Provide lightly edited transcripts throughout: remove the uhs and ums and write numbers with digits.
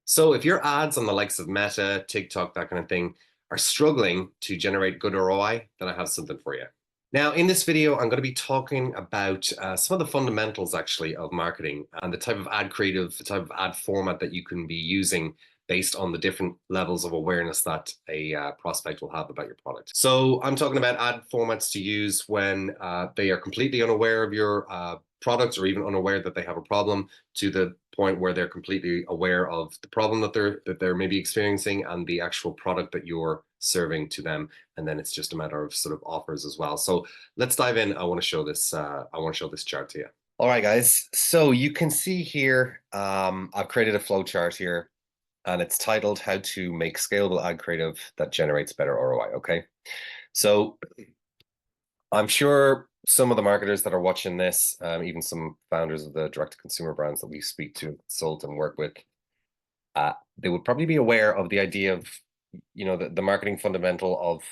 So if your ads on the likes of Meta, TikTok, that kind of thing are struggling to generate good ROI, then I have something for you. Now, in this video, I'm going to be talking about some of the fundamentals actually of marketing and the type of ad creative, the type of ad format that you can be using based on the different levels of awareness that a prospect will have about your product. So I'm talking about ad formats to use when they are completely unaware of your product or even unaware that they have a problem, to the point where they're completely aware of the problem that they're maybe experiencing and the actual product that you're serving to them. And then it's just a matter of sort of offers as well. So let's dive in. I want to show this. I want to show this chart to you. All right, guys. So you can see here, I've created a flow chart here, and it's titled "How to Make Scalable Ad Creative That Generates Better ROI." Okay, so I'm sure some of the marketers that are watching this, even some founders of the direct-to-consumer brands that we speak to, consult, and work with, they would probably be aware of the idea of, the marketing fundamental of,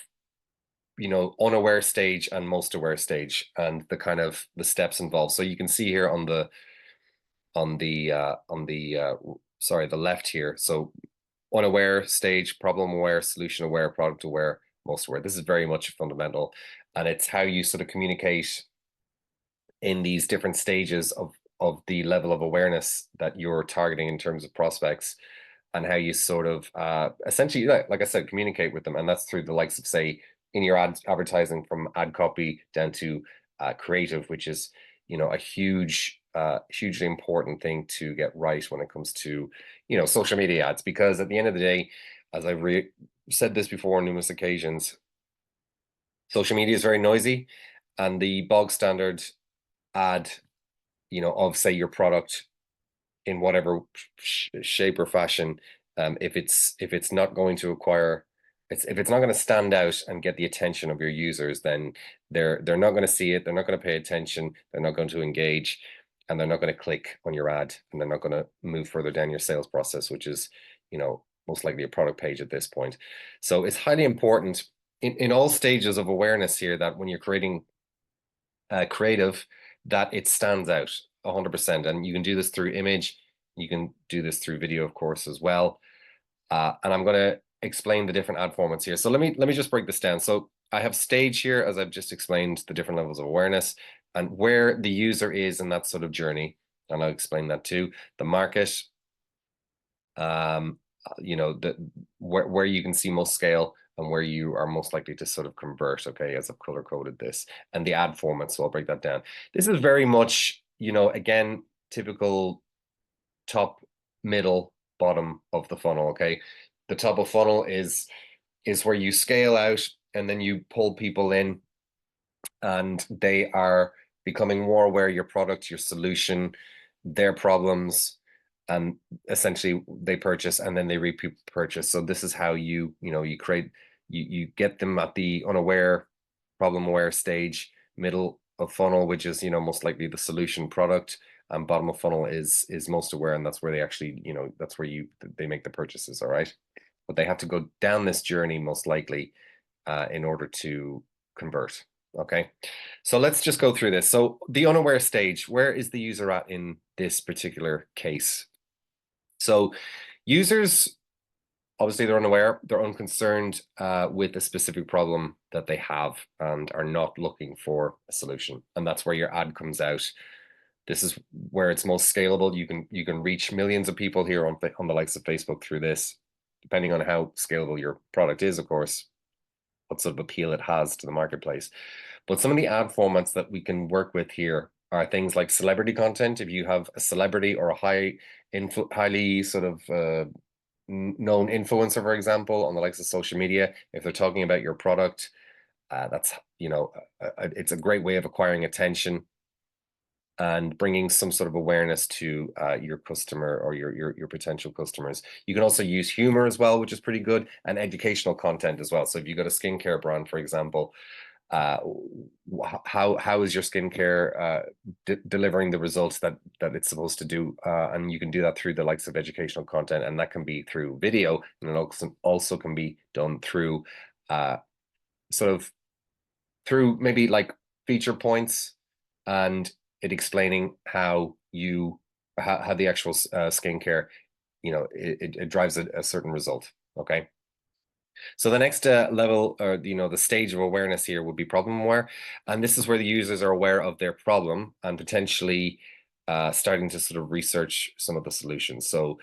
unaware stage and most aware stage, and the kind of the steps involved. So you can see here on the sorry, the left here. So unaware stage, problem aware, solution aware, product aware, most aware. This is very much a fundamental, and it's how you sort of communicate in these different stages of the level of awareness that you're targeting in terms of prospects, and how you sort of essentially, like I said, communicate with them. And that's through the likes of, say, in your advertising, from ad copy down to creative, which is, a hugely important thing to get right when it comes to, social media ads. Because at the end of the day, as I've said this before on numerous occasions, social media is very noisy, and the bog standard ad, of, say, your product in whatever shape or fashion, if it's not going to acquire, if it's not going to stand out and get the attention of your users, then they're not going to see it, they're not going to pay attention, they're not going to engage, and they're not going to click on your ad, and they're not going to move further down your sales process, which is, most likely a product page at this point. So it's highly important in all stages of awareness here, that when you're creating creative, that it stands out 100%. And you can do this through image, you can do this through video, of course, as well. And I'm going to explain the different ad formats here. So let me just break this down. So I have stage here, as I've just explained, the different levels of awareness and where the user is in that sort of journey, and I'll explain that too. The market, the where you can see most scale and where you are most likely to sort of convert, okay, as I've color coded this, and the ad format. So I'll break that down. This is very much, again, typical top, middle, bottom of the funnel, okay? The top of funnel is where you scale out and then you pull people in, and they are becoming more aware of your product, your solution, their problems, and essentially they purchase and then they repeat purchase. So this is how you create, you get them at the unaware, problem aware stage, middle of funnel, which is, most likely the solution product, and bottom of funnel is most aware, and that's where they actually, that's where they make the purchases. All right, but they have to go down this journey most likely in order to convert. Okay, so let's just go through this. So the unaware stage, where is the user at in this particular case? So users, obviously, they're unaware, they're unconcerned with a specific problem that they have and are not looking for a solution. And that's where your ad comes out. This is where it's most scalable. You can reach millions of people here on the likes of Facebook through this, depending on how scalable your product is, of course, what sort of appeal it has to the marketplace. But some of the ad formats that we can work with here are things like celebrity content. If you have a celebrity or a highly sort of known influencer, for example, on the likes of social media, if they're talking about your product, that's, it's a great way of acquiring attention and bringing some sort of awareness to your customer or your potential customers. You can also use humor as well, which is pretty good, and educational content as well. So if you've got a skincare brand, for example, how is your skincare delivering the results that it's supposed to do? And you can do that through the likes of educational content, and that can be through video, and it also can be done through sort of through maybe like feature points, and it explaining how the actual skincare it drives a certain result. Okay. So the next level, or the stage of awareness here, would be problem aware, and this is where the users are aware of their problem and potentially starting to sort of research some of the solutions. So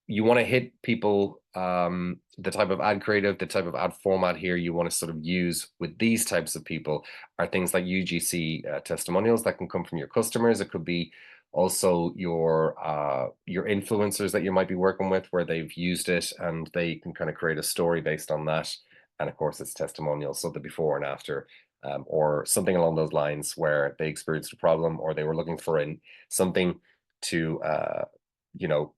you want to hit people, the type of ad creative, the type of ad format here you want to sort of use with these types of people are things like UGC testimonials that can come from your customers. It could be also your influencers that you might be working with, where they've used it and they can kind of create a story based on that. And of course, it's testimonials, so the before and after, or something along those lines, where they experienced a problem or they were looking for something to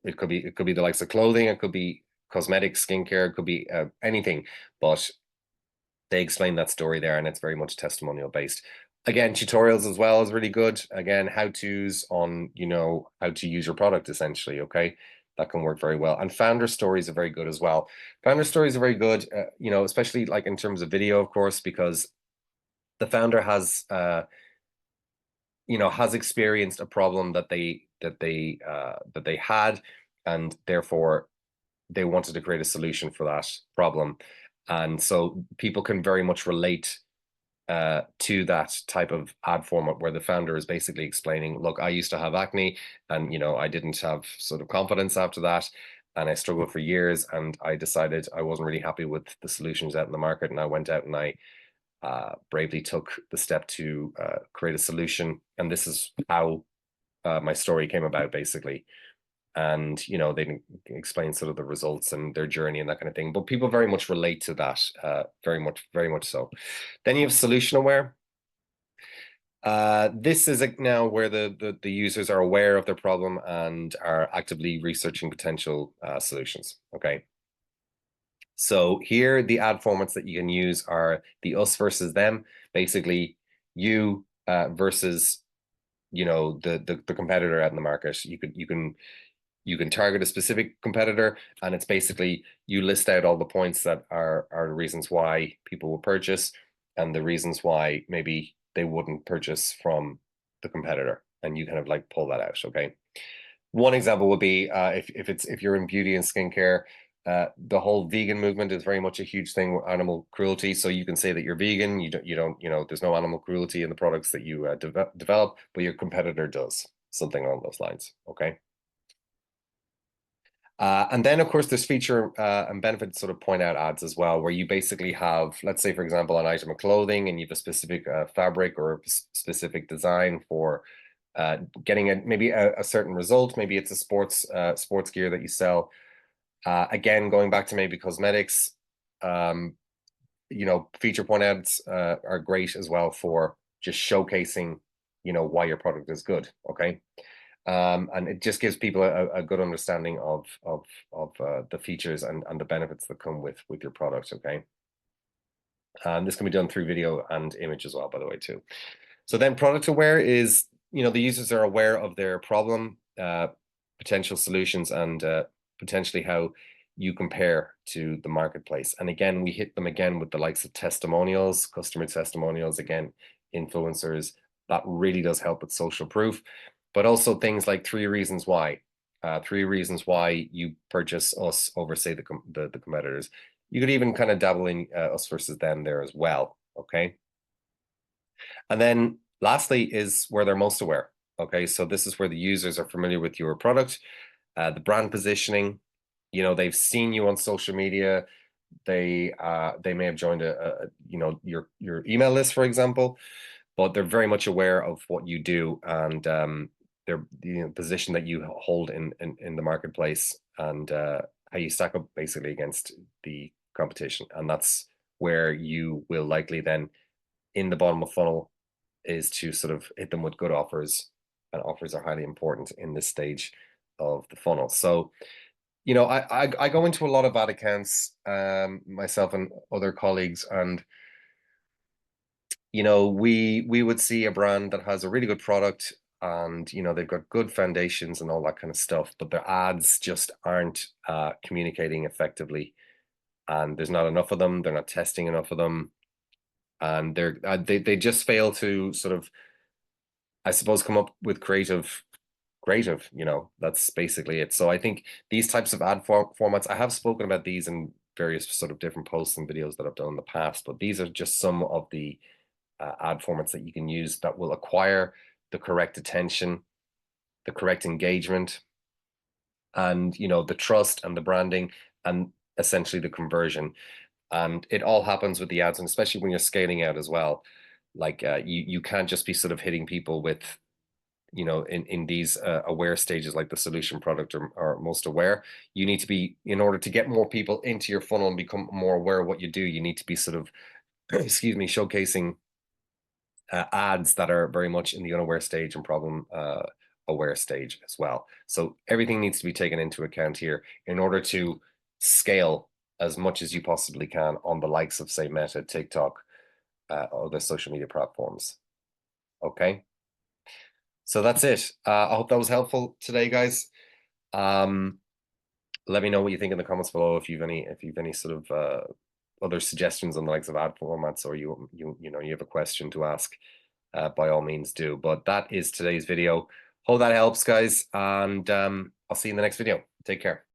it could be the likes of clothing, it could be cosmetics, skincare, it could be anything, but they explain that story there, and it's very much testimonial based. Again, tutorials as well is really good. Again, how-tos on, how to use your product essentially, okay? That can work very well. And founder stories are very good as well. Founder stories are very good, especially like in terms of video, of course, because the founder has experienced a problem that they had, and therefore they wanted to create a solution for that problem. And so people can very much relate to that type of ad format, where the founder is basically explaining, look, I used to have acne, and I didn't have sort of confidence after that, and I struggled for years, and I decided I wasn't really happy with the solutions out in the market, and I went out and I bravely took the step to create a solution, and this is how my story came about, basically. And they can explain sort of the results and their journey and that kind of thing, but people very much relate to that, very much so. Then you have solution aware. This is now where the users are aware of their problem and are actively researching potential solutions. Okay. So here, the ad formats that you can use are the us versus them, basically you versus the competitor out in the market. You can target a specific competitor, and it's basically you list out all the points that are the reasons why people will purchase, and the reasons why maybe they wouldn't purchase from the competitor, and you kind of like pull that out. Okay. One example would be if you're in beauty and skincare, the whole vegan movement is very much a huge thing with animal cruelty. So you can say that you're vegan, there's no animal cruelty in the products that you develop, but your competitor does, something along those lines. Okay. And then, of course, there's feature and benefit sort of point out ads as well, where you basically have, let's say, for example, an item of clothing, and you have a specific fabric or a specific design for getting maybe a certain result. Maybe it's a sports gear that you sell. Again, going back to maybe cosmetics, feature point ads are great as well for just showcasing, why your product is good. Okay. And it just gives people a good understanding of the features and the benefits that come with your product. Okay. This can be done through video and image as well, by the way, too. So then product aware is, the users are aware of their problem, potential solutions, and potentially how you compare to the marketplace. And again, we hit them again with the likes of testimonials, customer testimonials, again, influencers. That really does help with social proof, but also things like 3 reasons why. 3 reasons why you purchase us over, say, the competitors. You could even kind of dabble in us versus them there as well. Okay. And then lastly is where they're most aware. Okay, so this is where the users are familiar with your product, the brand positioning. They've seen you on social media. They may have joined your email list, for example, but they're very much aware of what you do, and their position that you hold in the marketplace, and how you stack up basically against the competition. And that's where you will likely then, in the bottom of funnel, is to sort of hit them with good offers, and offers are highly important in this stage of the funnel. So, I go into a lot of ad accounts, myself and other colleagues, and we would see a brand that has a really good product, and they've got good foundations and all that kind of stuff, but their ads just aren't communicating effectively, and there's not enough of them. They're not testing enough of them, and they just fail to sort of, I suppose, come up with creative creative, you know, that's basically it. So I think these types of ad formats, I have spoken about these in various sort of different posts and videos that I've done in the past, but these are just some of the ad formats that you can use that will acquire the correct attention, the correct engagement, and you know, the trust and the branding, and essentially the conversion. And it all happens with the ads, and especially when you're scaling out as well. Like you can't just be sort of hitting people with, you know, in these aware stages, like the solution, product, or most aware. You need to be, in order to get more people into your funnel and become more aware of what you do, you need to be sort of excuse me, showcasing ads that are very much in the unaware stage and problem aware stage as well. So everything needs to be taken into account here in order to scale as much as you possibly can on the likes of, say, Meta, TikTok, other social media platforms. Okay, so that's it. I hope that was helpful today, guys. Let me know what you think in the comments below if you've any sort of other suggestions on the likes of ad formats, or you know, you have a question to ask. By all means do. But that is today's video. Hope that helps, guys, and I'll see you in the next video. Take care.